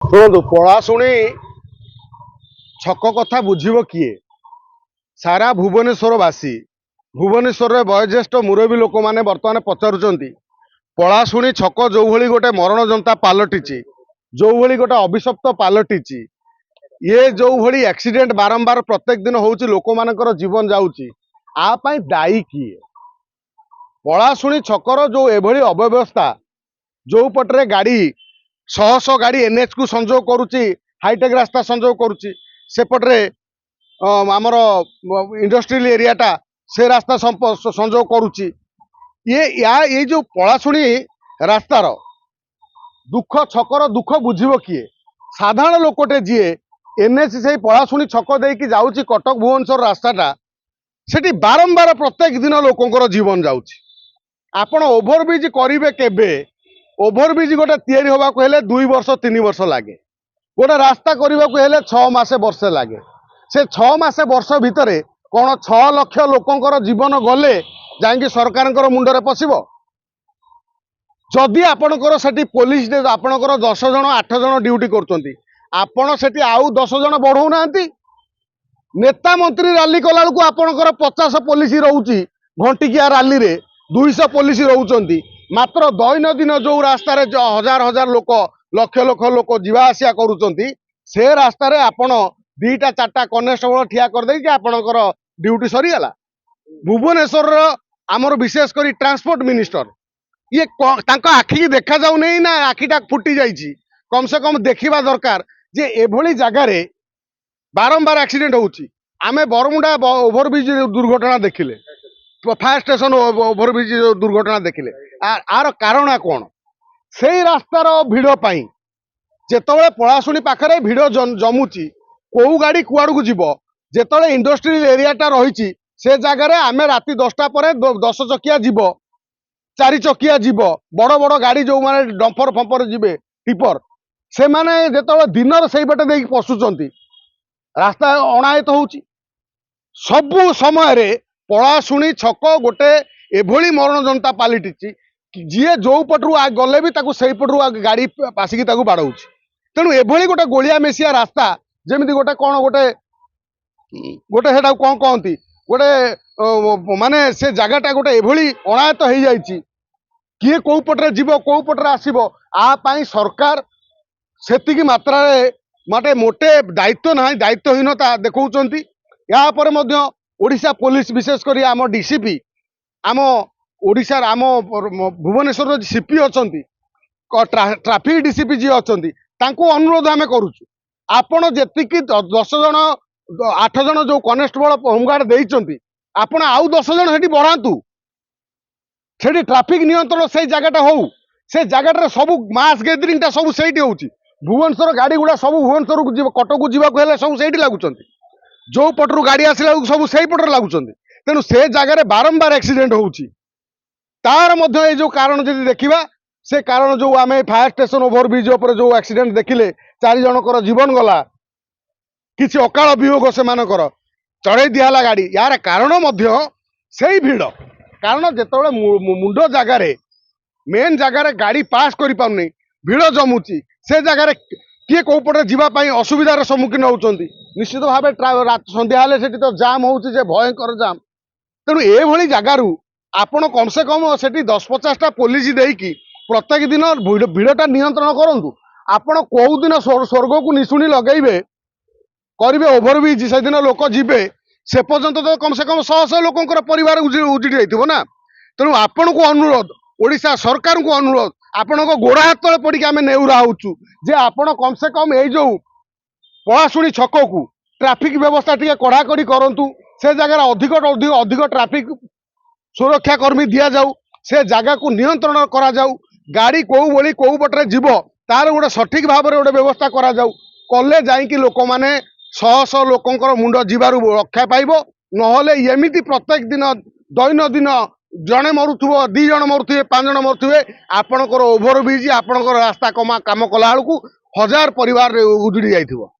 शुणु पलाशुणी छक कथा बुझीब किए सारा भुवनेश्वरवासी भुवनेश्वर वयोज्येष्ठ मुरबी लोक मैंने बर्तमान पचारुंट पलाशुणी छक जो भली गोटे मरण जनता पलटि जो भली गोटे अभिशप्त पलटि ये जो भली एक्सीडेंट बारंबार प्रत्येक दिन होउची लोक मानकर जीवन जाउची आपाई दायी किए पलाशुणी छकर जो एभली अव्यवस्था जो पटरे गाड़ी शह शह गाड़ी एनएच को संजोग करुच्ची हाईटेक रास्ता संजोग करुच्ची सेपटे आमर इंडस्ट्रियल एरियाटा से रास्ता संजोग करुच्ची ये जो पलाशुणी रास्तार दुख छकर दुख बुझीब किए साधारण लोकटे जी एनएच से पलाशुणी छक देकी जाउची कटक भुवनेश्वर रास्ताटा सेठी बारंबार प्रत्येक दिन लोकंकर जीवन जाउची आपण ओभरब्रिज करिवे केबे ओभरब्रिज गोटे तैयारी होगा हेले 2 वर्ष 3 वर्ष लगे गोटे रास्ता करने को हेले 6 मासे वर्षे लगे से 6 मासे वर्ष भितर कौन 6 लाख लोकंकर जीवन गले जाकि सरकार मुंडरे पशिब जदि आपणकर सेठी पुलिस आपणकर 10 जन 8 जन ड्यूटी करछंती आपण सेठी आउ 10 जन बढ़ौ नांती नेता मंत्री रैली कला को आपणकर 50 पुलिस रहउची घंटिकिया रैली रे 200 पुलिस रहउचंती मात्र दैनंदिन जो रास्ता रे हजार हजार लोक लक्ष लक्ष लोक जीवा आसिया करुचंती से रास्ता रे आपण 2टा 4टा कनेस्टेबल ठिया कर दे कि आपणकर ड्यूटी सरीगला भुवनेश्वर आमर विशेष करी ट्रांसपोर्ट मिनिस्टर ये तांका आखि की देखा जाऊ नहीं ना आखिटा फुटी जाइछि कम से कम देखिबा दरकार जे एभली जगार बारंबार एक्सीडेंट होउछि आमे बरमुंडा ओभरब्रिज दुर्घटना देखिले फायर स्टेशन ओभरब्रिज दुर्घटना देखिले आर कारण कौन से रास्तार भिड़ पाई जेतबे पलाशुणी पाखरे भिड़ जमुची कौ गाड़ी कुआड़ को जीव जेतबे इंडस्ट्रियल एरियाटा रही से जगार आमे राति 10टा पर 10 चकिया जीव 4 चकिया जीव बड़ बड़ गाड़ी जो माने डंपर फंपर जीवे टिपर से माने जेतबे दिन से बटे देख पशुचंती रास्ता अणायत होउची सबु समय रे पलाशुणी छक गोटे एभली मरण जनता पलटि जी जो पटरू गले भी से पटरू गाड़ी आसिक बाड़ाऊँ तेणु एभली गोटे गोलिया मेसिया रास्ता जमी गोटे कौन गोटे गोटे से कौन कहती गोटे माने से जगटा गोटे एभली अणायत हो जाइए किए कौ पटरे जीव कौ पटरे आसब आपाई सरकार सेतिकी मात्रा माटे मोटे दायित्व ना दायित्वहीनता देखौचंती यापर मध्य ओडिशा पुलिस विशेष करी आम डीसीपी आम ओडिशार आम भुवनेश्वर सीपी अच्छी ट्राफिक डीसीपी जी अच्छी अनुरोध आम करुचु आपण जेतिकी 10 जन 8 जन जो कनेस्टेबल होमगार्ड देइचंती आपण आउ 10 जन सेठी बढ़ातु सेठी ट्राफिक नियंत्रण से जगटा हो से जगटा सब मास गैदरिंग टा सब सेठी होउची भुवनेश्वर गाड़ी गुड़ा सब भुवनेश्वर को जीव कटक को जीवा हेले सब सेठी लागुचंती जो पटरू गाड़ी आसला सब से पटरे लगुचंती तेणु से जगह बारंबार एक्सीडेंट होउची तार मध्य ये जो कारण जदि देखिबा से कारण जो आम फायर स्टेशन ओभरब्रिज उपर जो एक्सीडेंट देखिले 4 जनकर जीवन गला किसी अकाल वियोग से मानकर चढ़ई दिहला गाड़ी यार कारण मध्य से भिड़ कारण जेतबे मुंड जगार मेन जगार गाड़ी पास करि पाउनी भिड़ जमुची से जगार किए कौ पटे जीवाई असुविधार सम्मुखीन होउचंती निश्चित भाव संध्या हेले सेठी तो जाम होउची जे भयंकर जाम तेणु एभली जगार आपण कम से कम से 10-50टा पुलिस देकी प्रत्येक दिन भिड़टा नियंत्रण करूँ आपण कौ दिन स्वर्ग को निशुणी लगेबे करेंगे ओभरब्रिज से दिन लोक जीवे से पर्यंत तो कम से कम 100 लोकंर परिवार उजिड़ी जाइथिबो ना तेणु आपण को अनुरोध ओडिशा सरकार को अनुरोध आपण गोड़ हाथ तले पड़ी आम नेउरा होचु जे आपण कम से कम ये जो पलाशुणी छक को ट्राफिक व्यवस्था टी कड़ाकड़ी करूँ से जगह अधिक अधिक ट्राफिक सुरक्षा कर्मी दि जाऊ से जगह को नियंत्रण करा जाऊ गाड़ी कौ बड़ी कौ पटरे जीव तार गोटे सठिक भाव में गोटे व्यवस्था करा जाऊ कले जाइकी लोक मैंने 100 लोकंकर मुंड जीवारू रक्षा पाइब नहले एमिति प्रत्येक दिन दैनंदिन जड़े मरुथुव 2 जन मरुथे 5 जन मरुथे आपणकर ओभरब्रिज आपणकर रास्ता काम कला बेलू 1000 परिवार उजुड़ी जाइथिबो।